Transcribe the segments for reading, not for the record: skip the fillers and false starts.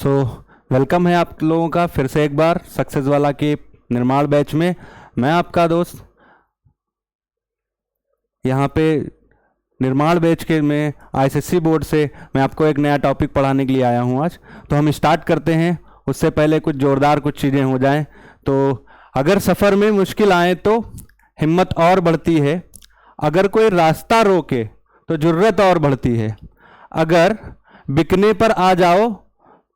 So welcome है आप लोगों का फिर से एक बार सक्सेस वाला के निर्माण बैच में। मैं आपका दोस्त यहाँ पे निर्माण बैच के में आईसीएसई बोर्ड से मैं आपको एक नया टॉपिक पढ़ाने के लिए आया हूँ आज। तो हम स्टार्ट करते हैं, उससे पहले कुछ ज़ोरदार कुछ चीज़ें हो जाएं। तो अगर सफ़र में मुश्किल आए तो हिम्मत और बढ़ती है, अगर कोई रास्ता रोके तो ज़रूरत और बढ़ती है, अगर बिकने पर आ जाओ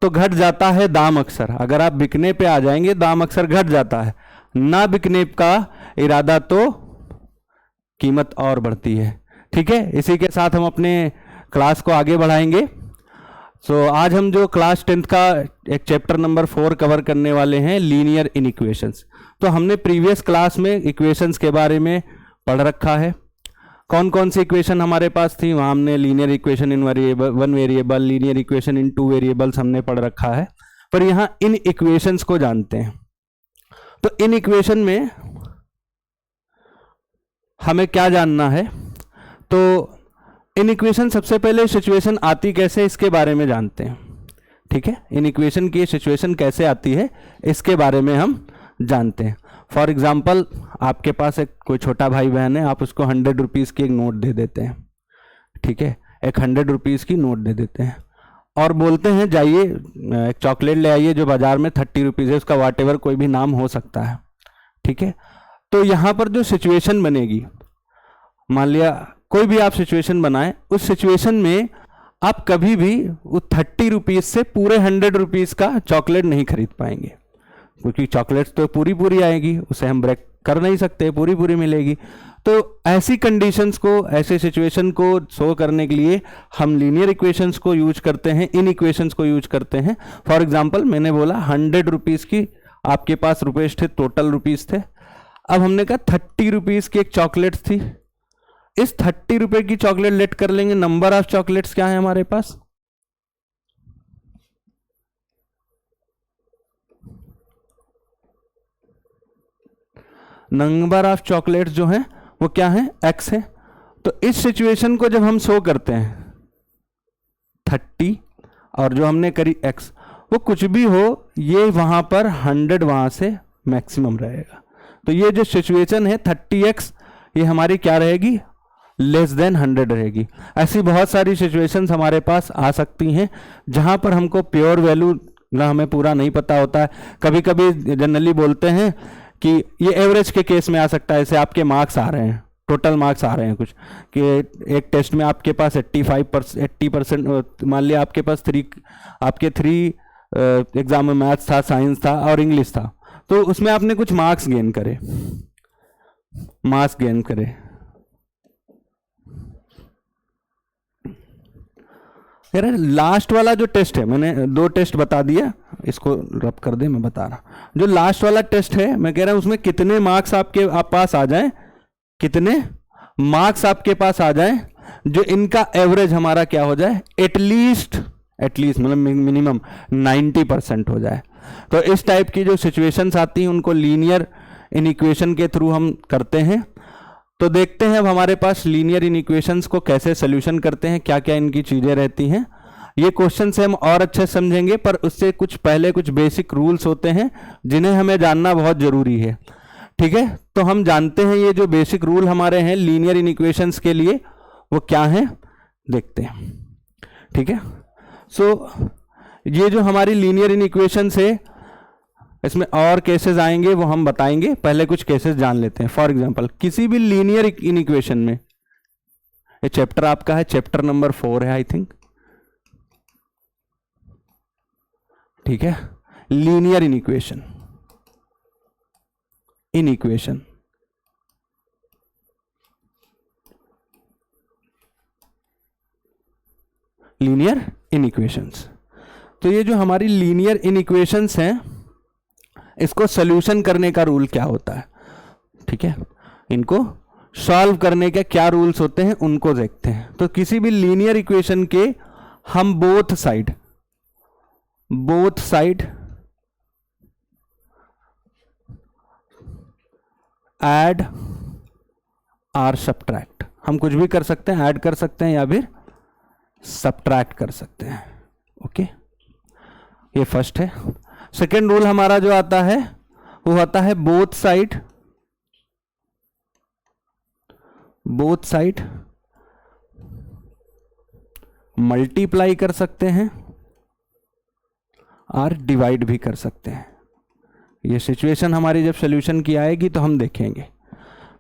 तो घट जाता है दाम अक्सर। अगर आप बिकने पे आ जाएंगे दाम अक्सर घट जाता है, ना बिकने का इरादा तो कीमत और बढ़ती है। ठीक है, इसी के साथ हम अपने क्लास को आगे बढ़ाएंगे। आज हम जो क्लास 10th का एक चैप्टर नंबर 4 कवर करने वाले हैं, लीनियर इनइक्वेशंस। तो हमने प्रीवियस क्लास में इक्वेशंस के बारे में पढ़ रखा है, कौन कौन सी इक्वेशन हमारे पास थी। वहाँ हमने linear equation in one variable, linear equation in 2 variables हमने पढ़ रखा है। पर यहाँ इन इक्वेशंस को जानते हैं। तो इन इक्वेशन में हमें क्या जानना है, तो इन इक्वेशन सबसे पहले सिचुएशन आती कैसे इसके बारे में जानते हैं। ठीक है, इन इक्वेशन की सिचुएशन कैसे आती है इसके बारे में हम जानते हैं। फॉर एग्जाम्पल, आपके पास एक कोई छोटा भाई बहन है, आप उसको 100 रुपीज़ की एक नोट दे देते हैं। ठीक है, एक 100 रुपीज़ की नोट दे देते हैं और बोलते हैं जाइए एक चॉकलेट ले आइए जो बाजार में 30 रुपीज़ है, उसका वाट एवर कोई भी नाम हो सकता है। ठीक है, तो यहाँ पर जो सिचुएशन बनेगी, मान लिया कोई भी आप सिचुएशन बनाएं, उस सिचुएशन में आप कभी भी वो 30 रुपीज़ से पूरे 100 रुपीज़ का चॉकलेट नहीं खरीद पाएंगे, क्योंकि चॉकलेट्स तो पूरी आएगी, उसे हम ब्रेक कर नहीं सकते, पूरी मिलेगी। तो ऐसी कंडीशंस को, ऐसे सिचुएशन को शो करने के लिए हम लीनियर इक्वेशंस को यूज करते हैं, इन इक्वेशंस को यूज करते हैं। फॉर एग्जांपल, मैंने बोला 100 रुपीज़ की आपके पास रुपीज़ थे, टोटल रुपीज़ थे। अब हमने कहा 30 रुपीज़ की एक चॉकलेट थी, इस 30 रुपए की चॉकलेट लेट कर लेंगे। नंबर ऑफ चॉकलेट्स क्या है हमारे पास, नंबर ऑफ चॉकलेट्स जो हैं वो क्या है, x है। तो इस सिचुएशन को जब हम शो करते हैं 30 और जो हमने करी x, वो कुछ भी हो, ये वहां पर 100 वहां से मैक्सिमम रहेगा। तो ये जो सिचुएशन है 30x, ये हमारी क्या रहेगी, लेस देन 100 रहेगी। ऐसी बहुत सारी सिचुएशंस हमारे पास आ सकती हैं जहां पर हमको प्योर वैल्यू ना हमें पूरा नहीं पता होता है। कभी कभी जनरली बोलते हैं कि ये एवरेज के केस में आ सकता है, जैसे आपके मार्क्स आ रहे हैं, टोटल मार्क्स आ रहे हैं कुछ, कि एक टेस्ट में आपके पास 80%, मान लिया आपके पास आपके 3 एग्जाम में मैथ्स था, साइंस था और इंग्लिश था, तो उसमें आपने कुछ मार्क्स गेन करे। यार लास्ट वाला जो टेस्ट है, मैंने 2 टेस्ट बता दिया, इसको रब कर दे, मैं बता रहा। जो लास्ट वाला टेस्ट है, मैं कह रहा हूं उसमें कितने मार्क्स आप पास आ जाएं, कितने मार्क्स आपके पास आ जाएं जो इनका एवरेज हमारा क्या हो जाए, एटलीस्ट मतलब मिनिमम 90% हो जाए। तो इस टाइप की जो सिचुएशंस आती हैं उनको लीनियर इनइक्वेशन के थ्रू हम करते हैं। तो देखते हैं अब हमारे पास लीनियर इनइक्वेशंस को कैसे सोल्यूशन करते हैं, क्या क्या इनकी चीज़ें रहती हैं। ये क्वेश्चन से हम और अच्छे समझेंगे, पर उससे कुछ पहले कुछ बेसिक रूल्स होते हैं जिन्हें हमें जानना बहुत ज़रूरी है। ठीक है, तो हम जानते हैं ये जो बेसिक रूल हमारे हैं लीनियर इनइक्वेशंस के लिए, वो क्या हैं देखते हैं। ठीक है, ये जो हमारी लीनियर इनइक्वेशंस है, इसमें और केसेस आएंगे, वो हम बताएंगे। पहले कुछ केसेस जान लेते हैं। फॉर एग्जांपल, किसी भी लीनियर इनइक्वेशन में, ये चैप्टर आपका है, चैप्टर नंबर 4 है आई थिंक। ठीक है, लीनियर इनइक्वेशन, लीनियर इनइक्वेशंस। तो ये जो हमारी लीनियर इनइक्वेशंस हैं, इसको सॉल्यूशन करने का रूल क्या होता है। ठीक है, इनको सॉल्व करने के क्या रूल्स होते हैं उनको देखते हैं। तो किसी भी लीनियर इक्वेशन के हम बोथ साइड ऐड और सब्ट्रैक्ट, हम कुछ भी कर सकते हैं, ऐड कर सकते हैं या फिर सब्ट्रैक्ट कर सकते हैं। ओके, ये फर्स्ट है। सेकेंड रूल हमारा जो आता है वो आता है बोथ साइड मल्टीप्लाई कर सकते हैं और डिवाइड भी कर सकते हैं। ये सिचुएशन हमारी जब सोल्यूशन की आएगी तो हम देखेंगे।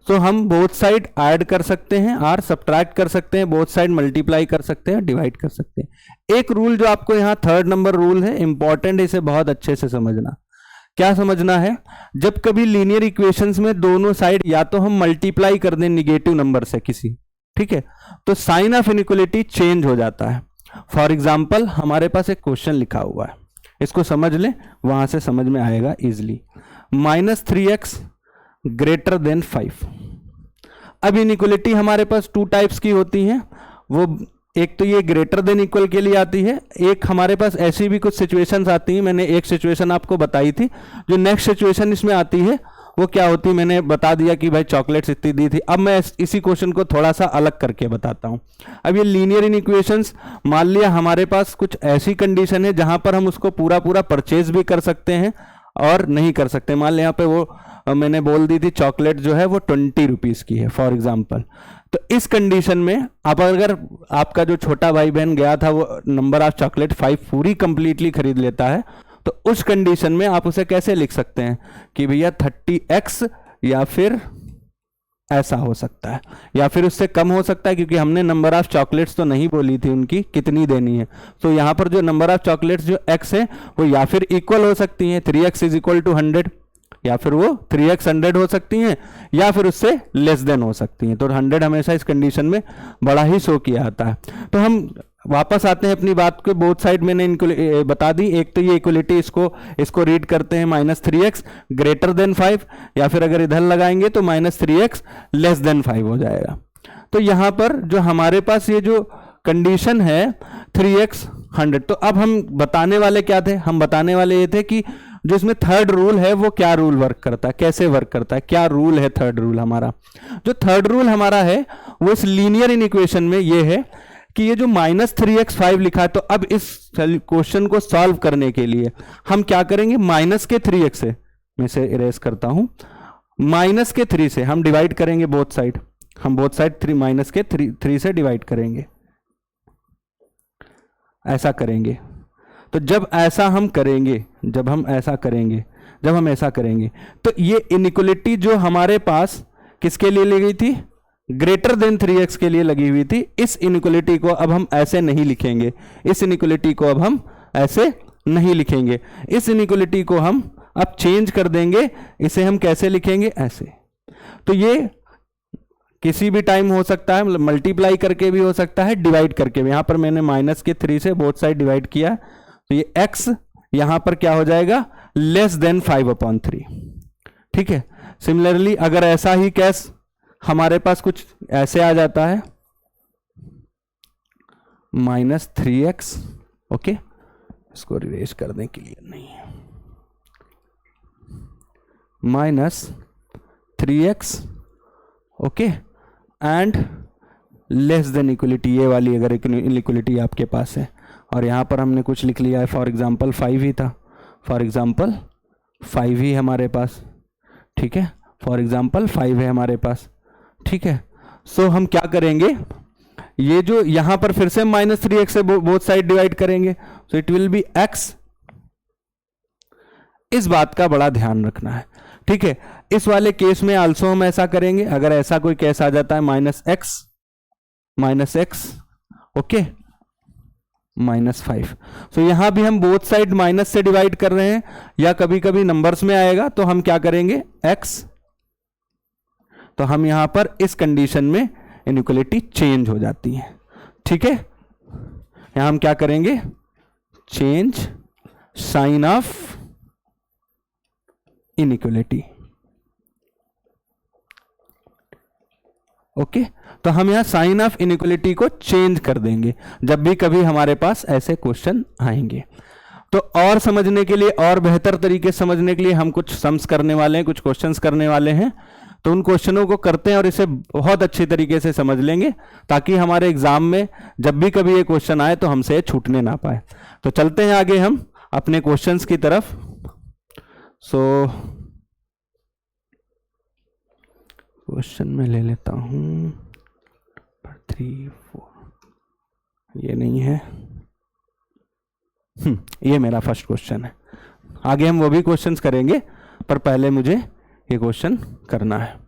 तो हम बोथ साइड ऐड कर सकते हैं और सब्ट्रैक्ट कर सकते हैं, बोथ साइड मल्टीप्लाई कर सकते हैं, डिवाइड कर सकते हैं। एक रूल जो आपको यहाँ थर्ड नंबर रूल है, इंपॉर्टेंट है, इसे बहुत अच्छे से समझना। क्या समझना है? जब कभी लीनियर इक्वेशंस में दोनों साइड या तो हम मल्टीप्लाई कर दें निगेटिव नंबर से किसी, ठीक है, तो साइन ऑफ इनइक्वलिटी चेंज हो जाता है। फॉर एग्जाम्पल हमारे पास एक क्वेश्चन लिखा हुआ है, इसको समझ लें, वहां से समझ में आएगा इजिली। -3x greater than 5। अब इनइक्वलिटी हमारे पास टू टाइप्स की होती हैं। वो एक तो ये ग्रेटर देन इक्वल के लिए आती है, एक हमारे पास ऐसी भी कुछ सिचुएशंस आती हैं। मैंने एक सिचुएशन आपको बताई थी। जो नेक्स्ट सिचुएशन इसमें आती है वो क्या होती है, मैंने बता दिया कि भाई चॉकलेट्स इतनी दी थी। अब मैं इसी क्वेश्चन को थोड़ा सा अलग करके बताता हूं। अब ये लीनियर इनइक्वेशंस, मान लिया हमारे पास कुछ ऐसी कंडीशन है जहां पर हम उसको पूरा परचेज भी कर सकते हैं और नहीं कर सकते। मान लिया यहाँ पे वो मैंने बोल दी थी चॉकलेट जो है वो 20 रुपीज की है फॉर एग्जाम्पल। तो इस कंडीशन में अब अगर आपका जो छोटा भाई बहन गया था वो नंबर ऑफ चॉकलेट 5 पूरी कंप्लीटली खरीद लेता है, तो उस कंडीशन में आप उसे कैसे लिख सकते हैं कि भैया 30x, या फिर ऐसा हो सकता है, या फिर उससे कम हो सकता है, क्योंकि हमने नंबर ऑफ चॉकलेट्स तो नहीं बोली थी उनकी कितनी देनी है। तो यहां पर जो नंबर ऑफ चॉकलेट्स जो x है वो या फिर इक्वल हो सकती हैं, 3x = 100, या फिर वो 3x 100 हो सकती हैं, या फिर उससे लेस देन हो सकती हैं। तो 100 हमेशा इस कंडीशन में बड़ा ही शो किया जाता है। तो हम वापस आते हैं अपनी बात को। बोथ साइड मैंने इनको बता दी। एक तो ये इक्वलिटी, इसको रीड करते हैं -3x ग्रेटर देन 5, या फिर अगर इधर लगाएंगे तो -3x लेस देन 5 हो जाएगा। तो यहां पर जो हमारे पास ये जो कंडीशन है 3x 100, तो अब हम बताने वाले क्या थे? हम बताने वाले ये थे कि जो इसमें थर्ड रूल है वो क्या रूल वर्क करता है, कैसे वर्क करता है, क्या रूल है थर्ड रूल हमारा। जो थर्ड रूल हमारा है वो इस लीनियर इनइक्वेशन में ये है कि ये जो -3x 5 लिखा है, तो अब इस क्वेश्चन को सॉल्व करने के लिए हम क्या करेंगे, -3x से, मैं इसे इरेज करता हूं, -3 से हम डिवाइड करेंगे बोथ साइड। हम बोथ साइड -3 से डिवाइड करेंगे, ऐसा करेंगे। तो जब हम ऐसा करेंगे तो ये इनइक्वलिटी जो हमारे पास किसके लिए ली गई थी, ग्रेटर देन 3x के लिए लगी हुई थी, इस इनइक्वलिटी को अब हम ऐसे नहीं लिखेंगे। इस इनइक्वलिटी को हम अब चेंज कर देंगे। इसे हम कैसे लिखेंगे, ऐसे। तो ये किसी भी टाइम हो सकता है, मल्टीप्लाई करके भी हो सकता है, डिवाइड करके भी। यहां पर मैंने -3 से बोथ साइड डिवाइड किया, तो ये x यहां पर क्या हो जाएगा, लेस देन 5/3। ठीक है। सिमिलरली अगर ऐसा ही केस हमारे पास कुछ ऐसे आ जाता है, -3x, ओके, इसको रिवेश करने के लिए नहीं है, -3x, okay, and less then equality, ये वाली अगर इक्वलिटी आपके पास है, और यहां पर हमने कुछ लिख लिया है, फॉर एग्जांपल 5 ही था, फॉर एग्जांपल 5 ही हमारे पास, ठीक है, फॉर एग्जांपल 5 है हमारे पास, ठीक है। सो हम क्या करेंगे, ये जो यहां पर फिर से -3x से बोथ साइड डिवाइड करेंगे, सो इट विल बी x। इस बात का बड़ा ध्यान रखना है, ठीक है। इस वाले केस में आल्सो हम ऐसा करेंगे, अगर ऐसा कोई केस आ जाता है -x, ओके, -5, तो यहां भी हम बोथ साइड माइनस से डिवाइड कर रहे हैं, या कभी कभी नंबर्स में आएगा तो हम क्या करेंगे, x, तो हम यहां पर इस कंडीशन में इनइक्वलिटी चेंज हो जाती है, ठीक है। यहां हम क्या करेंगे, change sign of inequality, okay. तो हम यहां साइन ऑफ इनइक्वलिटी को चेंज कर देंगे जब भी कभी हमारे पास ऐसे क्वेश्चन आएंगे। तो और समझने के लिए, और बेहतर तरीके से समझने के लिए हम कुछ सम्स करने वाले हैं, कुछ क्वेश्चंस करने वाले हैं। तो उन क्वेश्चनों को करते हैं और इसे बहुत अच्छी तरीके से समझ लेंगे, ताकि हमारे एग्जाम में जब भी कभी ये क्वेश्चन आए तो हमसे छूटने ना पाए। तो चलते हैं आगे हम, अपने क्वेश्चंस की तरफ। सो क्वेश्चन में ले लेता हूं 3 4, ये नहीं है, ये मेरा फर्स्ट क्वेश्चन है। आगे हम वो भी क्वेश्चंस करेंगे, पर पहले मुझे ये क्वेश्चन करना है।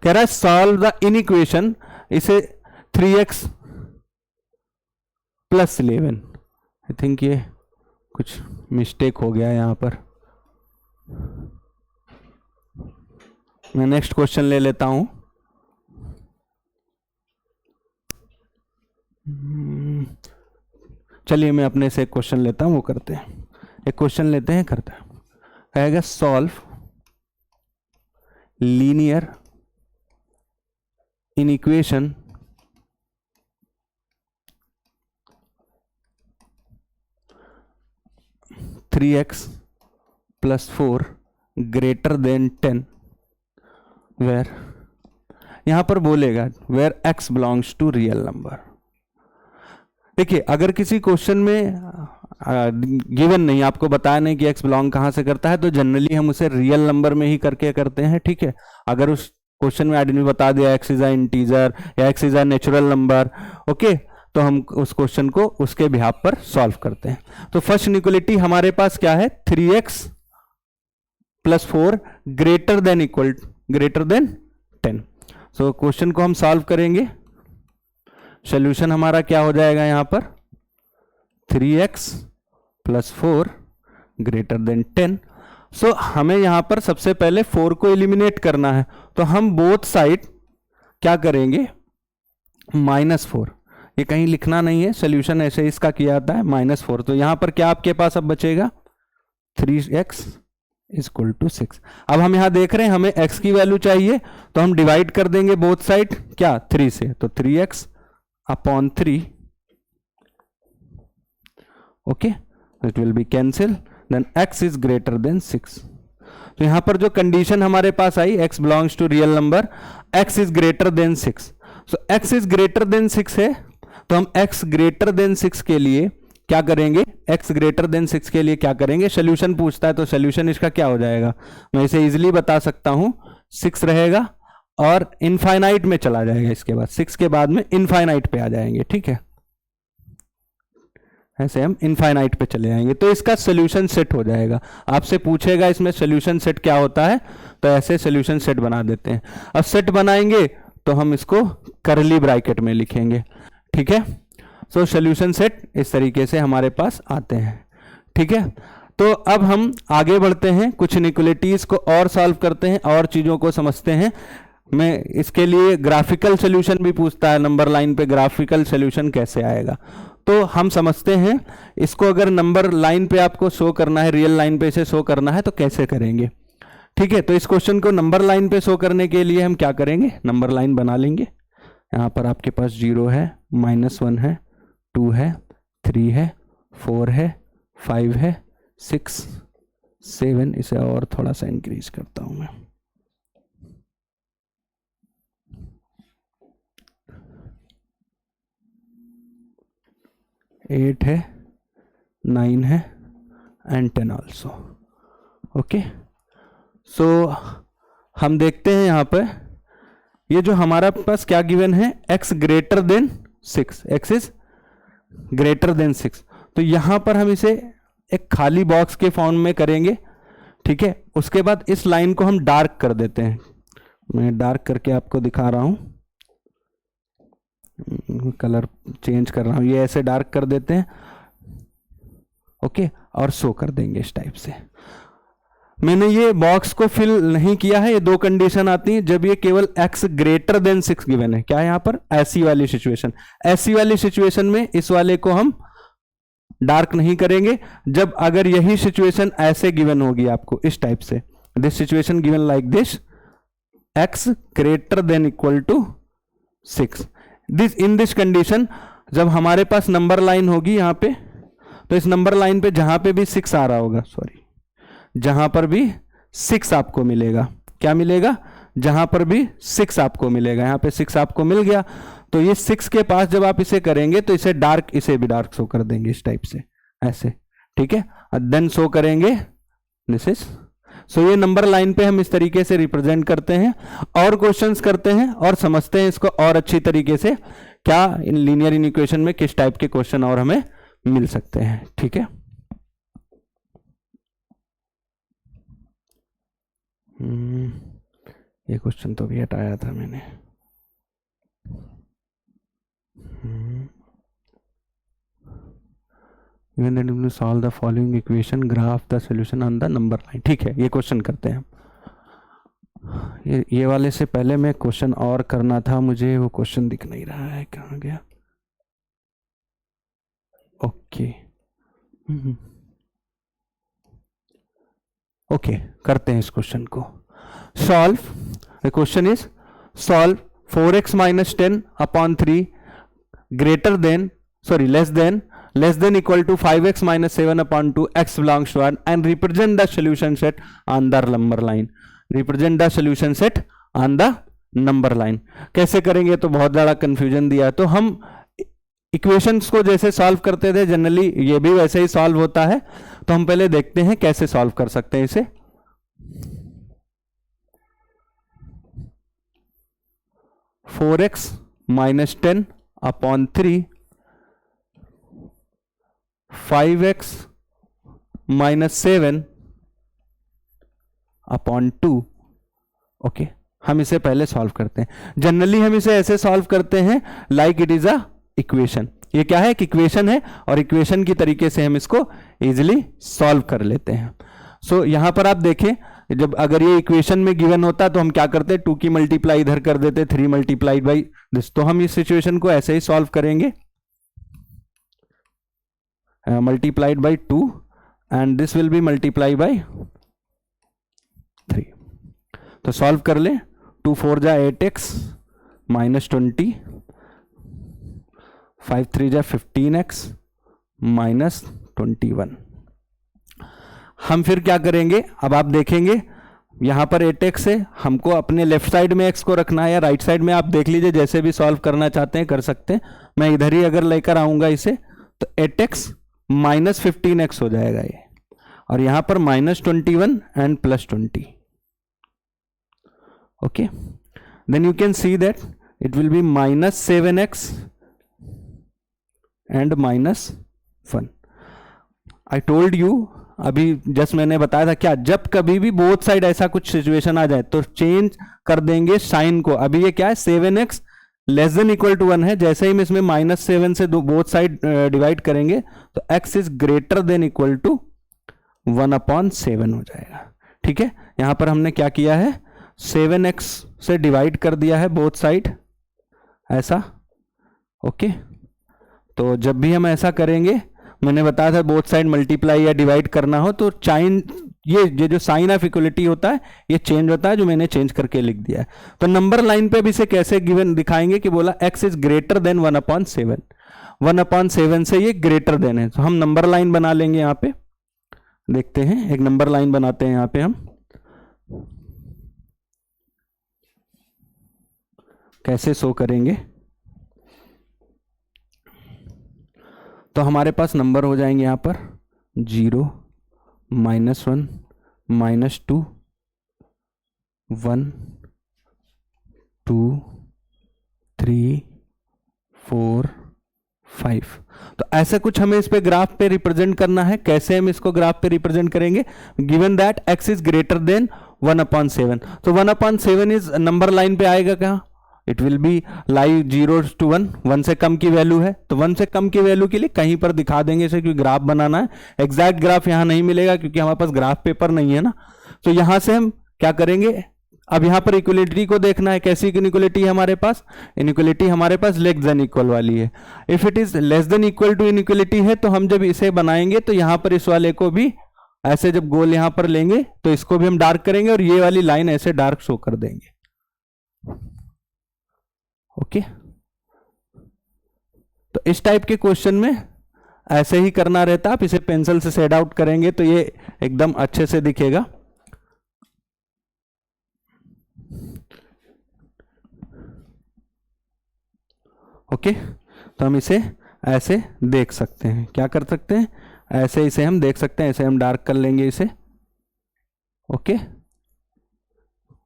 कह रहा है सॉल्व द इनइक्वेशन, इसे 3x + 11। आई थिंक ये कुछ मिस्टेक हो गया यहाँ पर। मैं नेक्स्ट क्वेश्चन ले लेता हूं। चलिए मैं अपने से एक क्वेश्चन लेता हूं, वो करते हैं। एक क्वेश्चन लेते हैं, करते हैं। कहेगा solve linear inequation three X + 4 > 10 where, यहां पर बोलेगा where x belongs to real number. देखिए अगर किसी क्वेश्चन में गिवन नहीं, आपको बताया नहीं कि x बिलोंग कहां से करता है, तो जनरली हम उसे रियल नंबर में ही करके करते हैं। ठीक है, अगर उस क्वेश्चन में आइडेंटिटी बता दिया x इज अ इंटीजर या x is a natural number, okay, तो हम उस क्वेश्चन को उसके बिहाफ पर सॉल्व करते हैं। तो फर्स्ट इनइक्वालिटी हमारे पास क्या है, 3x + 4 > 10। सो क्वेश्चन को हम सॉल्व करेंगे। सॉल्यूशन हमारा क्या हो जाएगा यहां पर, 3x + 4 > 10। सो हमें यहां पर सबसे पहले 4 को एलिमिनेट करना है, तो हम बोथ साइड क्या करेंगे, -4। ये कहीं लिखना नहीं है, सॉल्यूशन ऐसे इसका किया जाता है -4। तो यहां पर क्या आपके पास अब बचेगा, 3x = 6। अब हम यहां देख रहे हैं हमें x की वैल्यू चाहिए, तो हम डिवाइड कर देंगे बोथ साइड क्या, 3 से, तो 3x/3, okay, it will be cancel, then x is > 6। तो यहां पर जो कंडीशन हमारे पास आई, x belongs to real number, x is > 6। So x is > 6 है, तो हम x > 6 के लिए क्या करेंगे, x > 6 के लिए क्या करेंगे, सोल्यूशन पूछता है, तो सोल्यूशन इसका क्या हो जाएगा, मैं इसे इजीली बता सकता हूं, 6 रहेगा और इनफाइनाइट में चला जाएगा। इसके बाद 6 के बाद में इनफाइनाइट पे आ जाएंगे। ठीक है, ऐसे हम इनफाइनाइट पे चले जाएंगे, तो इसका सोल्यूशन सेट हो जाएगा। आपसे पूछेगा इसमें सोल्यूशन सेट क्या होता है, तो ऐसे सोल्यूशन सेट बना देते हैं। अब सेट बनाएंगे तो हम इसको करली ब्रैकेट में लिखेंगे। ठीक है, सो सोल्यूशन सेट इस तरीके से हमारे पास आते हैं। ठीक है, तो अब हम आगे बढ़ते हैं, कुछ इनइक्वालिटीज को और सॉल्व करते हैं और चीजों को समझते हैं। मैं इसके लिए ग्राफिकल सॉल्यूशन भी पूछता है, नंबर लाइन पे ग्राफिकल सॉल्यूशन कैसे आएगा, तो हम समझते हैं इसको। अगर नंबर लाइन पे आपको शो करना है, रियल लाइन पे इसे शो करना है, तो कैसे करेंगे। ठीक है, तो इस क्वेश्चन को नंबर लाइन पे शो करने के लिए हम क्या करेंगे, नंबर लाइन बना लेंगे। यहाँ पर आपके पास 0 है, -1 है, 2 है, 3 है, 4 है, 5 है, 6, 7, इसे और थोड़ा सा इंक्रीज करता हूं मैं, 8 है, 9 है एंड 10 ऑल्सो। ओके, सो हम देखते हैं यहाँ पे ये जो हमारा पास क्या गिवन है, x > 6, x इज > 6। तो यहां पर हम इसे एक खाली बॉक्स के फॉर्म में करेंगे। ठीक है, उसके बाद इस लाइन को हम डार्क कर देते हैं। मैं डार्क करके आपको दिखा रहा हूं, कलर चेंज कर रहा हूं, ये ऐसे डार्क कर देते हैं। ओके, और शो कर देंगे इस टाइप से। मैंने ये बॉक्स को फिल नहीं किया है, ये 2 कंडीशन आती हैं जब ये केवल x > 6 गिवन है। क्या है यहाँ पर, ऐसी वाली सिचुएशन, ऐसी वाली सिचुएशन में इस वाले को हम डार्क नहीं करेंगे। जब अगर यही सिचुएशन ऐसे गिवन होगी आपको इस टाइप से, this situation given like this, x > 6, this in this condition, जब हमारे पास नंबर लाइन होगी यहाँ पे, तो इस नंबर लाइन पे जहां पे भी 6 आ रहा होगा, सॉरी, जहां पर भी 6 आपको मिलेगा, क्या मिलेगा, जहां पर भी 6 आपको मिलेगा, यहां पे 6 आपको मिल गया, तो ये 6 के पास जब आप इसे करेंगे तो इसे डार्क, इसे भी डार्क शो कर देंगे इस टाइप से, ऐसे। ठीक है, देन शो करेंगे दिस इज। सो ये नंबर लाइन पे हम इस तरीके से रिप्रेजेंट करते हैं और क्वेश्चंस करते हैं और समझते हैं इसको और अच्छी तरीके से, क्या इन लीनियर इक्वेशन में किस टाइप के क्वेश्चन और हमें मिल सकते हैं। ठीक है, ये क्वेश्चन तो भी हटाया था मैंने। Given that you solve the following equation, graph the solution on the number line। ठीक है, ये क्वेश्चन करते हैं। ये वाले से पहले मैं क्वेश्चन और करना था मुझे, वो क्वेश्चन दिख नहीं रहा है, कहाँ गया। ओके ओके, करते हैं इस क्वेश्चन को। Solve, the question is solve 4x minus 10 upon 3 greater than less than equal to 5x minus 7 upon 2 x belongs to 1 and represent the solution set on the number line. Represent the solution set on the number line कैसे करेंगे, तो बहुत ज्यादा confusion दिया। तो हम equations को जैसे सॉल्व करते थे जनरली ये भी वैसे ही सॉल्व होता है। तो हम पहले देखते हैं कैसे सॉल्व कर सकते हैं इसे। Four x minus 10 upon 3 5x minus 7 upon 2। Okay, हम इसे पहले सॉल्व करते हैं। जनरली हम इसे ऐसे सॉल्व करते हैं like it is a equation. ये क्या है, एक इक्वेशन है और इक्वेशन की तरीके से हम इसको इजीली सॉल्व कर लेते हैं। सो यहां पर आप देखें, जब अगर ये इक्वेशन में गिवन होता तो हम क्या करते, 2 की मल्टीप्लाई इधर कर देते, 3 मल्टीप्लाइड बाई दिस। तो हम इस सिचुएशन को ऐसे ही सॉल्व करेंगे, multiplied by 2 and this will be multiply by 3। तो सॉल्व कर ले, 2 4 जा 8x माइनस 20, 5 3 जा 15x माइनस 21। हम फिर क्या करेंगे, अब आप देखेंगे यहां पर 8x है, हमको अपने लेफ्ट साइड में x को रखना है या राइट साइड में, आप देख लीजिए जैसे भी सॉल्व करना चाहते हैं कर सकते हैं। मैं इधर ही अगर लेकर आऊंगा इसे तो 8x माइनस 15x हो जाएगा ये, और यहां पर minus 21 and plus 20। Okay, then you can see that it will be minus 7x and minus 1। I told you, अभी जस्ट मैंने बताया था क्या, जब कभी भी बोथ साइड ऐसा कुछ सिचुएशन आ जाए तो चेंज कर देंगे साइन को। अभी ये क्या है, 7x less than equal to 1 है, जैसे ही हम इसमें माइनस 7 से बोथ साइड डिवाइड करेंगे तो x is greater than equal to 1/7 हो जाएगा। ठीक है, यहां पर हमने क्या किया है, 7x से डिवाइड कर दिया है बोथ साइड ऐसा। ओके, तो जब भी हम ऐसा करेंगे, मैंने बताया था बोथ साइड मल्टीप्लाई या डिवाइड करना हो तो साइन, ये जो साइन ऑफ इक्वलिटी होता है ये चेंज होता है, जो मैंने चेंज करके लिख दिया है। तो नंबर लाइन पे भी इसे कैसे गिवन दिखाएंगे कि बोला x इज ग्रेटर देन 1/7, 1/7 से ये ग्रेटर देन है। तो हम नंबर लाइन बना लेंगे, यहां पे देखते हैं, एक नंबर लाइन बनाते हैं यहां पे हम। कैसे शो करेंगे, तो हमारे पास नंबर हो जाएंगे यहां पर 0 -1 -2 1 2 3 4 5। तो ऐसे कुछ हमें इस पे ग्राफ पे रिप्रेजेंट करना है। कैसे हम इसको ग्राफ पे रिप्रेजेंट करेंगे, given that x is greater then 1/7। तो 1/7 इज नंबर लाइन पे आएगा कहाँ, it will be like 0 to 1, 1 से कम की वैल्यू है तो 1 से कम की वैल्यू के लिए कहीं पर दिखा देंगे इसे, क्योंकि ग्राफ बनाना है। एग्जैक्ट ग्राफ यहां नहीं मिलेगा क्योंकि हमारे पास ग्राफ पेपर नहीं है ना। तो यहां से हम क्या करेंगे, अब यहां पर इक्वलिटी को देखना है, कैसी इनइक्वलिटी है हमारे पास, इनइक्वलिटी हमारे पास लेस देन इक्वल वाली है। If it is less than equal to inequality है तो हम जब इसे बनाएंगे तो यहां पर इस वाले को भी ऐसे जब गोल यहां पर लेंगे तो इसको भी हम डार्क करेंगे और ये वाली लाइन ऐसे डार्क शो कर देंगे। ओके, तो इस टाइप के क्वेश्चन में ऐसे ही करना रहता है। आप इसे पेंसिल से शेड आउट करेंगे तो ये एकदम अच्छे से दिखेगा। ओके, तो हम इसे ऐसे देख सकते हैं, क्या कर सकते हैं, ऐसे इसे हम देख सकते हैं, ऐसे हम डार्क कर लेंगे इसे। ओके,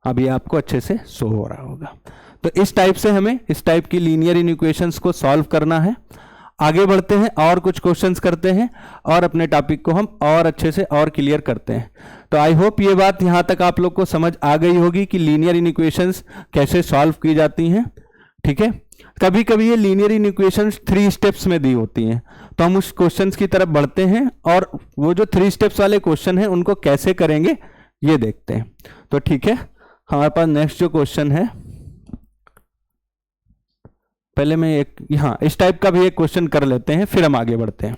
अब ये आपको अच्छे से शो हो रहा होगा। तो इस टाइप से हमें इस टाइप की लीनियर इक्वेशंस को सॉल्व करना है। आगे बढ़ते हैं और कुछ क्वेश्चंस करते हैं और अपने टॉपिक को हम और अच्छे से और क्लियर करते हैं। तो आई होप ये बात यहाँ तक आप लोग को समझ आ गई होगी कि लीनियर इक्वेशंस कैसे सॉल्व की जाती हैं। ठीक है, कभी कभी ये लीनियर इक्वेशंस 3 स्टेप्स में दी होती हैं, तो हम उस क्वेश्चंस की तरफ बढ़ते हैं और वो जो 3 स्टेप्स वाले क्वेश्चन हैं उनको कैसे करेंगे ये देखते हैं। तो ठीक है, हमारे पास नेक्स्ट जो क्वेश्चन है, पहले मैं एक यहाँ इस टाइप का भी एक क्वेश्चन कर लेते हैं, फिर हम आगे बढ़ते हैं।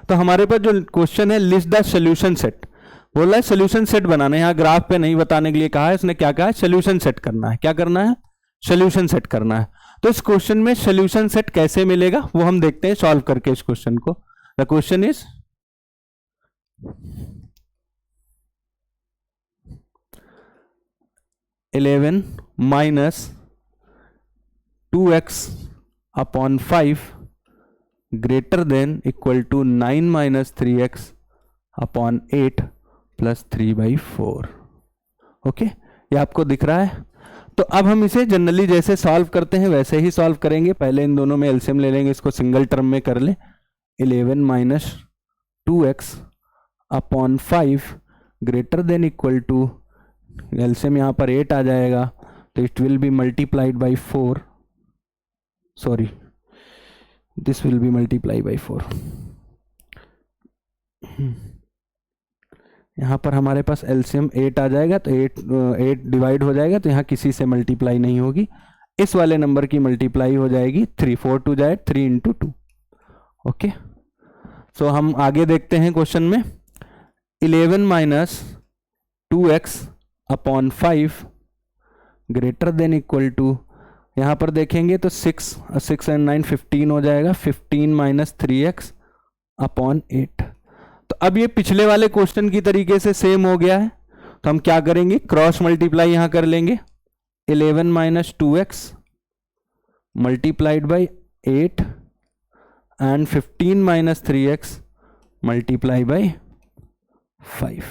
तो हमारे पास जो क्वेश्चन है, लिस्ट द सोल्यूशन सेट, बोल रहा है सोल्यूशन सेट बनाना है। यहाँ ग्राफ पे नहीं बताने के लिए कहा है, इसने क्या कहा है, सोल्यूशन सेट करना है। क्या करना है, सोल्यूशन सेट करना है। तो इस क्वेश्चन में सोल्यूशन सेट कैसे मिलेगा वो हम देखते हैं सॉल्व करके इस क्वेश्चन को। The question is 11 minus 2x upon 5 greater than equal to 9 minus 3x upon 8 plus 3/4। Okay, ये आपको दिख रहा है। तो अब हम इसे जनरली जैसे सॉल्व करते हैं वैसे ही सॉल्व करेंगे। पहले इन दोनों में एलसीएम ले लेंगे, इसको सिंगल टर्म में कर ले। 11 minus 2x upon 5 greater than equal to, LCM यहाँ पर 8 आ जाएगा, तो it will B multiplied by 4, sorry this will be multiply by 4। यहाँ पर हमारे पास एलसीएम 8 आ जाएगा, तो 8 डिवाइड हो जाएगा, तो यहाँ किसी से मल्टीप्लाई नहीं होगी। इस वाले नंबर की मल्टीप्लाई हो जाएगी 3, 4 2 जाए 3 इंटू 2। ओके, सो हम आगे देखते हैं क्वेश्चन में। 11 minus 2x upon 5 greater than equal to, यहाँ पर देखेंगे तो 6 एंड 9 15 हो जाएगा। 15 माइनस 3x अपॉन 8। तो अब ये पिछले वाले क्वेश्चन की तरीके से सेम हो गया है, तो हम क्या करेंगे, क्रॉस मल्टीप्लाई यहाँ कर लेंगे। 11 minus 2x multiplied by 8 and 15 minus 3x multiply by 5।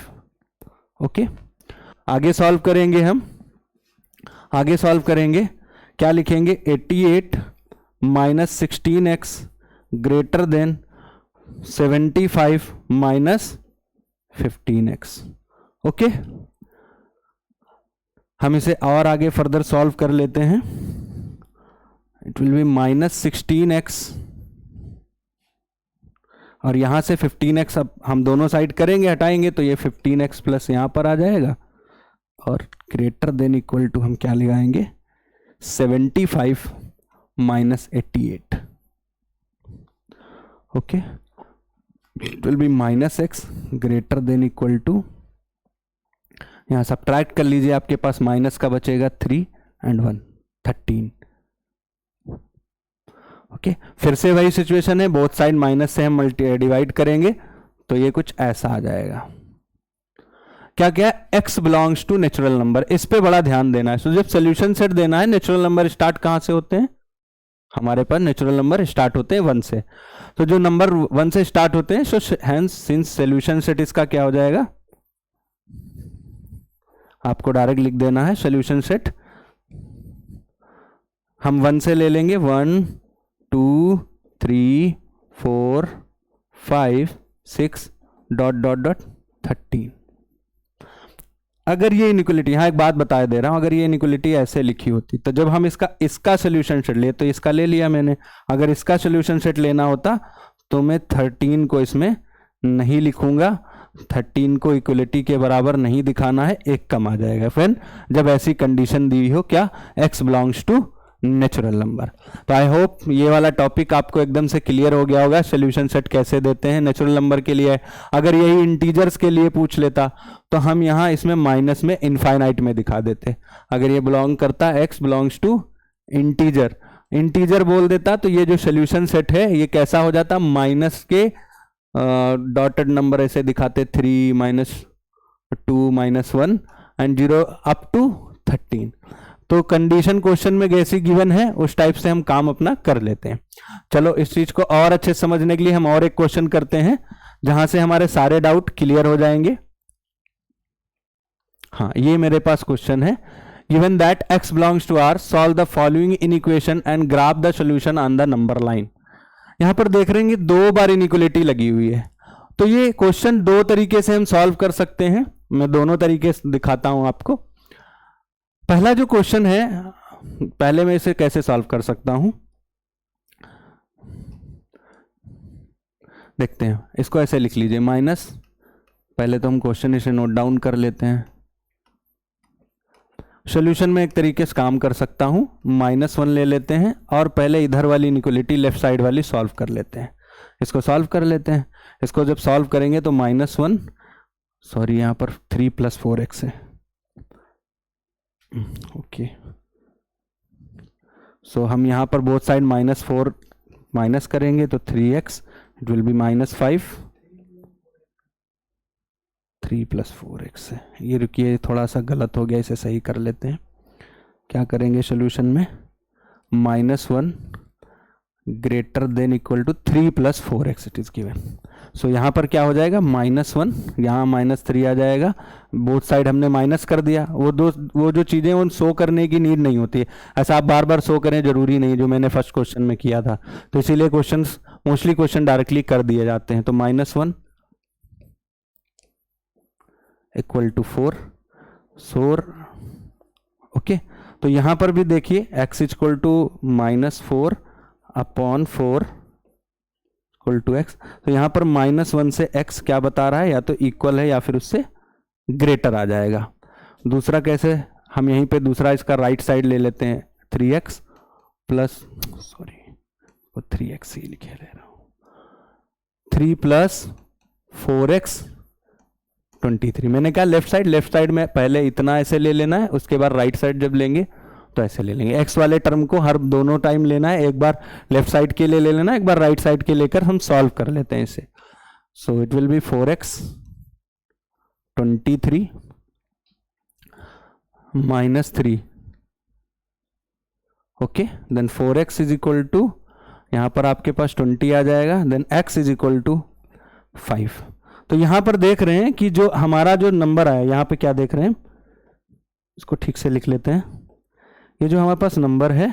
Okay, आगे सॉल्व करेंगे हम। आगे सॉल्व करेंगे, क्या लिखेंगे, 88 minus 16x greater than 75 minus 15x। Okay, हम इसे और आगे फर्दर सॉल्व कर लेते हैं। It will be minus 16x और यहां से 15x, अब हम दोनों साइड करेंगे, हटाएंगे, तो ये 15x प्लस यहां पर आ जाएगा और ग्रेटर देन इक्वल टू हम क्या लगाएंगे, 75 minus 88। Okay, it will be minus x greater than equal to, यहां सब्ट्रैक्ट कर लीजिए, आपके पास माइनस का बचेगा 3 एंड 1 13। ओके, फिर से वही सिचुएशन है, बोथ साइड माइनस से हम डिवाइड करेंगे, तो ये कुछ ऐसा आ जाएगा। क्या क्या, x belongs to natural number, इस पे बड़ा ध्यान देना है। तो जब सोल्यूशन सेट देना है, नेचुरल नंबर स्टार्ट कहां से होते हैं, हमारे पास नेचुरल नंबर स्टार्ट होते हैं 1 से। तो जो नंबर 1 से स्टार्ट होते हैं, so hence since solution set इसका क्या हो जाएगा, आपको डायरेक्ट लिख देना है सोल्यूशन सेट। हम 1 से ले लेंगे, 1 2 3 4 5 6 डॉट डॉट डॉट 13। अगर ये इनइक्वालिटी, यहाँ एक बात बता दे रहा हूं, अगर ये इनइक्वालिटी ऐसे लिखी होती, तो जब हम इसका सोल्यूशन सेट ले, तो इसका ले लिया मैंने। अगर इसका सोल्यूशन सेट लेना होता तो मैं 13 को इसमें नहीं लिखूंगा, 13 को इक्वलिटी के बराबर नहीं दिखाना है, एक कम आ जाएगा। फिर जब ऐसी कंडीशन दी हो, क्या, x belongs to natural number. तो आई होप ये वाला टॉपिक आपको एकदम से क्लियर हो गया होगा, सोल्यूशन सेट कैसे देते हैं नेचुरल नंबर के लिए। अगर यही इंटीजर्स के लिए पूछ लेता तो हम यहाँ इसमें माइनस में इनफाइनाइट में दिखा देते। अगर ये बिलोंग करता x बिलोंग्स टू इंटीजर बोल देता, तो ये जो सोल्यूशन सेट है ये कैसा हो जाता, माइनस के डॉटेड नंबर ऐसे दिखाते, 3 minus 2 minus 1 and 0 up to 13। तो कंडीशन क्वेश्चन में जैसी गिवन है उस टाइप से हम काम अपना कर लेते हैं। चलो इस चीज को और अच्छे समझने के लिए हम और एक क्वेश्चन करते हैं। जहां से हमारे सारे डाउट क्लियर हो जाएंगे। हाँ, ये मेरे पास क्वेश्चन है, given that x belongs to r, solve the following inequation and graph the solution on the number line. यहां पर देख रहे हैं कि 2 बार इनइक्वलिटी लगी हुई है, तो ये क्वेश्चन 2 तरीके से हम सॉल्व कर सकते हैं। मैं दोनों तरीके से दिखाता हूं आपको। पहला जो क्वेश्चन है, पहले मैं इसे कैसे सॉल्व कर सकता हूं, देखते हैं। इसको ऐसे लिख लीजिए माइनस, पहले तो हम क्वेश्चन इसे नोट डाउन कर लेते हैं। सॉल्यूशन में एक तरीके से काम कर सकता हूं, -1 ले लेते हैं और पहले इधर वाली इनइक्वलिटी लेफ्ट साइड वाली सॉल्व कर लेते हैं। इसको सॉल्व कर लेते हैं। इसको जब सॉल्व करेंगे तो -1, सॉरी यहां पर 3 + 4x है, ओके। सो हम यहां पर बोथ साइड -4 माइनस करेंगे तो 3x, it will B -5, 3 + 4x है। ये रुकिए, थोड़ा सा गलत हो गया, इसे सही कर लेते हैं। क्या करेंगे सॉल्यूशन में, -1 greater than equal to 3 + 4x it is given. So यहाँ पर क्या हो जाएगा, -1, यहाँ -3 आ जाएगा। बोथ साइड हमने माइनस कर दिया। वो जो चीज़ें उन शो करने की नीड नहीं होती है, ऐसा आप बार बार शो करें जरूरी नहीं, जो मैंने फर्स्ट क्वेश्चन में किया था। तो इसीलिए मोस्टली क्वेश्चन डायरेक्टली कर दिए जाते हैं। तो -1 इक्वल टू 4, ओके। तो यहां पर भी देखिए x equal to -4 upon 4 equal to x। तो यहां पर -1 से x क्या बता रहा है, या तो इक्वल है या फिर उससे ग्रेटर आ जाएगा। दूसरा कैसे, हम यहीं पे दूसरा इसका राइट साइड ले लेते हैं, 3x प्लस, सॉरी वो 3x ही लिखे ले रहा हूं, 3 + 4x 23। मैंने कहा लेफ्ट साइड में पहले इतना ऐसे ले लेना है, उसके बाद राइट साइड जब लेंगे तो ऐसे ले लेंगे। x वाले टर्म को हर दोनों टाइम लेना है, एक बार लेफ्ट साइड के लिए ले लेना, एक बार राइट साइड के लेकर हम सॉल्व कर लेते हैं इसे। So it will be 4x 23 -3, okay. Then 4x is equal to, यहां पर आपके पास 20 आ जाएगा, then x is equal to 5। तो यहां पर देख रहे हैं कि जो हमारा जो नंबर आया, यहां पे क्या देख रहे हैं, इसको ठीक से लिख लेते हैं। ये जो हमारे पास नंबर है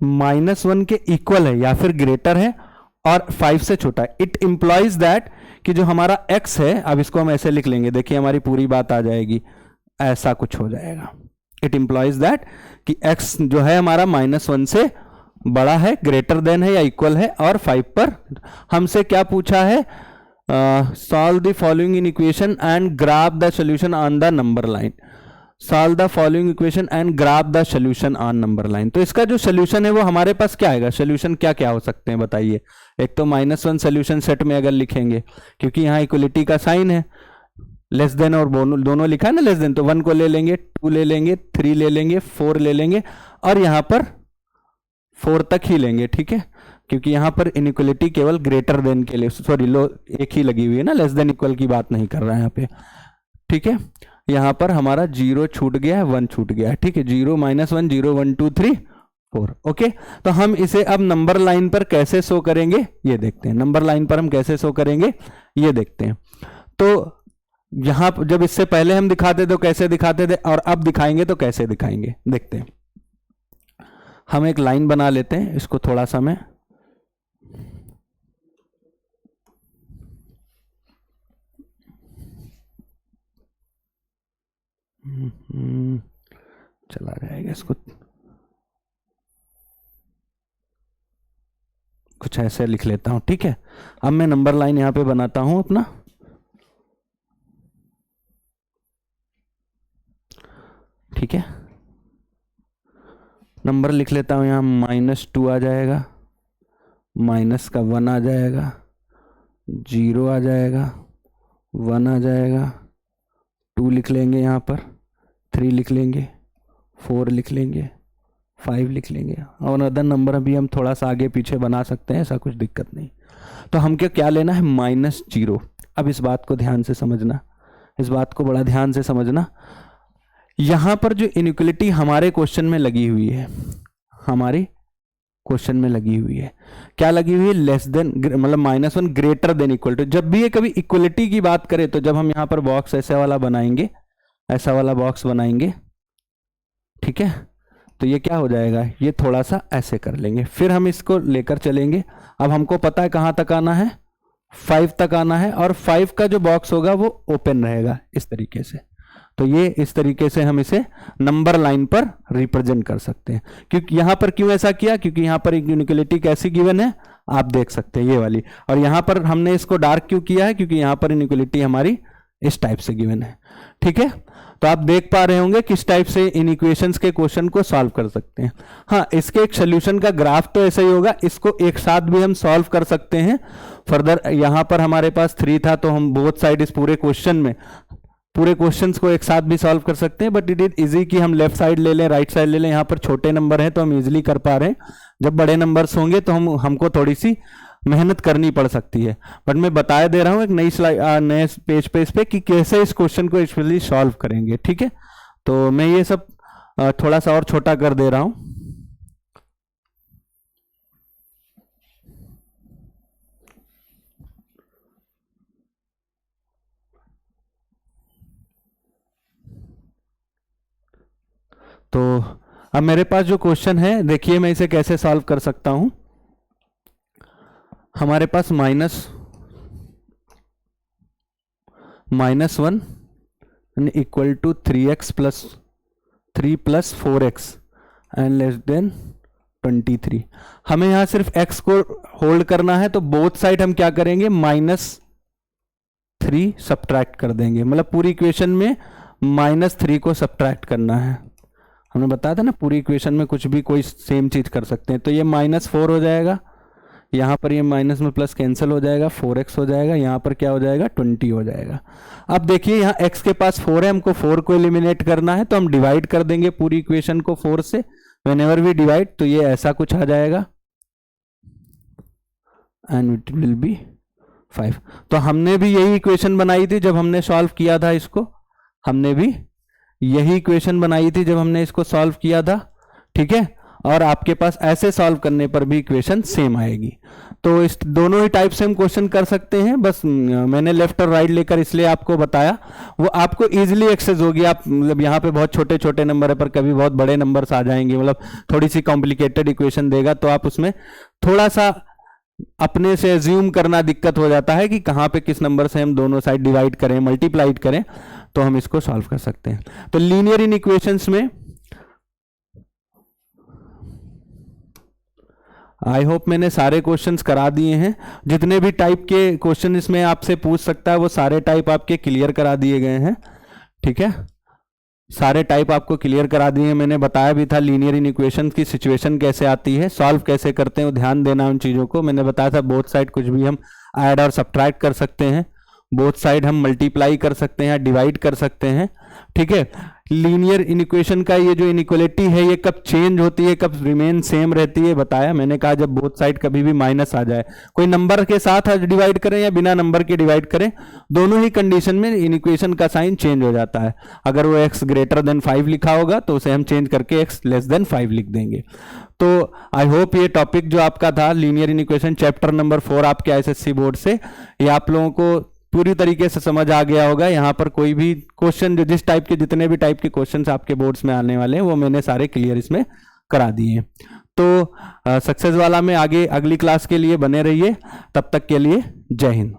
-1 के इक्वल है या फिर ग्रेटर है और 5 से छोटा है। इट इंप्लॉइज दैट कि जो हमारा x है, अब इसको हम ऐसे लिख लेंगे, देखिए हमारी पूरी बात आ जाएगी, ऐसा कुछ हो जाएगा। इट इंप्लॉइज दैट कि x जो है हमारा -1 से बड़ा है, ग्रेटर देन है या इक्वल है, और 5 पर हमसे क्या पूछा है, solve the following in equation and graph the solution on the number line. Solve the following equation and graph the solution on number line. तो इसका जो सॉल्यूशन है वो हमारे पास क्या आएगा, सॉल्यूशन क्या क्या हो सकते हैं बताइए। एक तो -1 सॉल्यूशन सेट में अगर लिखेंगे, क्योंकि यहाँ इक्वलिटी का साइन है, लेस देन और दोनों लिखा है ना, लेस देन, तो 1 को ले लेंगे, 2 ले लेंगे, 3 ले लेंगे, 4 ले लेंगे, और यहाँ पर 4 तक ही लेंगे, ठीक है, क्योंकि यहाँ पर इनइक्वलिटी केवल ग्रेटर देन के लिए, सॉरी लो एक ही लगी हुई है ना, लेस देन इक्वल की बात नहीं कर रहा है यहाँ पे, ठीक है। यहाँ पर हमारा 0 छूट गया है, 1 छूट गया है, ठीक है, 0 -1 0 1 2 3 4, ओके। तो हम इसे अब नंबर लाइन पर कैसे शो करेंगे ये देखते हैं। नंबर लाइन पर हम कैसे शो करेंगे ये देखते हैं। तो यहां जब इससे पहले हम दिखाते तो कैसे दिखाते थे, और अब दिखाएंगे तो कैसे दिखाएंगे देखते हैं। हम एक लाइन बना लेते हैं, इसको थोड़ा सा मैं चला जाएगा, इसको कुछ ऐसे लिख लेता हूं, ठीक है। अब मैं नंबर लाइन यहां पे बनाता हूं अपना, ठीक है। नंबर लिख लेता हूं यहां, -2 आ जाएगा, माइनस का 1 आ जाएगा, 0 आ जाएगा, 1 आ जाएगा, 2 लिख लेंगे, यहाँ पर 3 लिख लेंगे, 4 लिख लेंगे, 5 लिख लेंगे, और अदर नंबर अभी हम थोड़ा सा आगे पीछे बना सकते हैं, ऐसा कुछ दिक्कत नहीं। तो हमको क्या लेना है, -0। अब इस बात को ध्यान से समझना, इस बात को बड़ा ध्यान से समझना। यहाँ पर जो इनइक्वलिटी हमारे क्वेश्चन में लगी हुई है, हमारी क्वेश्चन में लगी हुई है। क्या लगी हुई है? लेस देन, मतलब -1 ग्रेटर देन इक्वल टू। जब भी ये कभी इक्वलिटी की बात करें तो जब हम यहाँ पर बॉक्स ऐसे वाला बनाएंगे, ऐसा वाला बॉक्स बनाएंगे, ठीक है, तो ये क्या हो जाएगा, ये थोड़ा सा ऐसे कर लेंगे, फिर हम इसको लेकर चलेंगे। अब हमको पता है कहाँ तक आना है, 5 तक आना है, और 5 का जो बॉक्स होगा वो ओपन रहेगा इस तरीके से। तो ये इस तरीके से हम इसे नंबर लाइन पर रिप्रेजेंट कर सकते हैं। क्योंकि यहां पर क्यों ऐसा किया, क्योंकि यहां पर एक इनइक्वालिटी कैसी गिवन है आप देख सकते हैं, ये वाली। और यहां पर हमने इसको डार्क क्यों किया है, क्योंकि यहां पर इनइक्वालिटी हमारी इस टाइप से गिवन है, ठीक है। तो आप देख पा रहे होंगे किस टाइप से इन इक्वेशंस के क्वेश्चन को सॉल्व कर सकते हैं। हाँ, इसके एक सोल्यूशन का ग्राफ तो ऐसा ही होगा, इसको एक साथ भी हम सॉल्व कर सकते हैं। फर्दर यहां पर हमारे पास 3 था, तो हम बोथ साइड इस पूरे क्वेश्चन में पूरे क्वेश्चंस को एक साथ भी सॉल्व कर सकते हैं, बट इट इज इजी कि हम लेफ्ट साइड ले लें, राइट साइड ले लें। यहाँ पर छोटे नंबर हैं तो हम इजीली कर पा रहे हैं, जब बड़े नंबर्स होंगे तो हमको थोड़ी सी मेहनत करनी पड़ सकती है। बट मैं बताया दे रहा हूँ एक नई स्लाइड, नए पेज पे इस पे कि कैसे इस क्वेश्चन को एक्चुअली सॉल्व करेंगे, ठीक है। तो मैं ये सब थोड़ा सा और छोटा कर दे रहा हूँ। तो अब मेरे पास जो क्वेश्चन है, देखिए मैं इसे कैसे सॉल्व कर सकता हूं। हमारे पास -1 equal to 3x plus 3 plus 4x and less than 23। हमें यहां सिर्फ x को होल्ड करना है, तो बोथ साइड हम क्या करेंगे, -3 सब्ट्रैक्ट कर देंगे। मतलब पूरी इक्वेशन में -3 को सब्ट्रैक्ट करना है। हमने बताया था ना, पूरी इक्वेशन में कुछ भी कोई सेम चीज कर सकते हैं। तो ये -4 हो जाएगा, यहाँ पर ये माइनस में प्लस कैंसिल हो जाएगा, 4x हो जाएगा, यहाँ पर क्या हो जाएगा, 20 हो जाएगा। अब देखिए यहाँ x के पास 4 है, हमको 4 को एलिमिनेट करना है, तो हम डिवाइड कर देंगे पूरी इक्वेशन को 4 से। व्हेनेवर वी डिवाइड, तो ये ऐसा कुछ आ जाएगा एंड इट विल बी 5। तो हमने भी यही इक्वेशन बनाई थी जब हमने सॉल्व किया था इसको, हमने भी यही इक्वेशन बनाई थी जब हमने इसको सॉल्व किया था, ठीक है। और आपके पास ऐसे सॉल्व करने पर भी इक्वेशन सेम आएगी। तो इस दोनों ही टाइप से हम क्वेश्चन कर सकते हैं। बस मैंने लेफ्ट और राइट लेकर इसलिए आपको बताया, वो आपको इजीली एक्सेस होगी। आप मतलब यहाँ पे बहुत छोटे छोटे नंबर है, पर कभी बहुत बड़े नंबर्स आ जाएंगे, मतलब थोड़ी सी कॉम्प्लिकेटेड इक्वेशन देगा, तो आप उसमें थोड़ा सा अपने से एज्यूम करना दिक्कत हो जाता है कि कहाँ पे किस नंबर से हम दोनों साइड डिवाइड करें, मल्टीप्लाइड करें, तो हम इसको सॉल्व कर सकते हैं। तो लीनियर इन इक्वेशंस में आई होप मैंने सारे क्वेश्चंस करा दिए हैं। जितने भी टाइप के क्वेश्चन इसमें आपसे पूछ सकता है, वो सारे टाइप आपके क्लियर करा दिए गए हैं, ठीक है। सारे टाइप आपको क्लियर करा दिए हैं। मैंने बताया भी था लीनियर इन इक्वेशन की सिचुएशन कैसे आती है, सॉल्व कैसे करते हैं, ध्यान देना उन चीज़ों को। मैंने बताया था बोथ साइड कुछ भी हम ऐड और सब्ट्रैक्ट कर सकते हैं, बोथ साइड हम मल्टीप्लाई कर सकते हैं, डिवाइड कर सकते हैं, ठीक है। लीनियर इनइक्वेशन का ये जो इनइक्वालिटी है, ये कब चेंज होती है, कब रिमेन सेम रहती है, बताया मैंने। कहा जब बोथ साइड कभी भी माइनस आ जाए, कोई नंबर के साथ डिवाइड करें या बिना नंबर के डिवाइड करें, दोनों ही कंडीशन में इनइक्वेशन का साइन चेंज हो जाता है। अगर वो x ग्रेटर देन 5 लिखा होगा तो उसे हम चेंज करके x लेस देन 5 लिख देंगे। तो आई होप ये टॉपिक जो आपका था लीनियर इनइक्वेशन चैप्टर नंबर 4 आपके ISSC बोर्ड से, ये आप लोगों को पूरी तरीके से समझ आ गया होगा। यहाँ पर कोई भी क्वेश्चन, जो जिस टाइप के जितने भी टाइप के क्वेश्चंस आपके बोर्ड्स में आने वाले हैं, वो मैंने सारे क्लियर इसमें करा दिए हैं। तो सक्सेस वाला में आगे अगली क्लास के लिए बने रहिए। तब तक के लिए जय हिंद।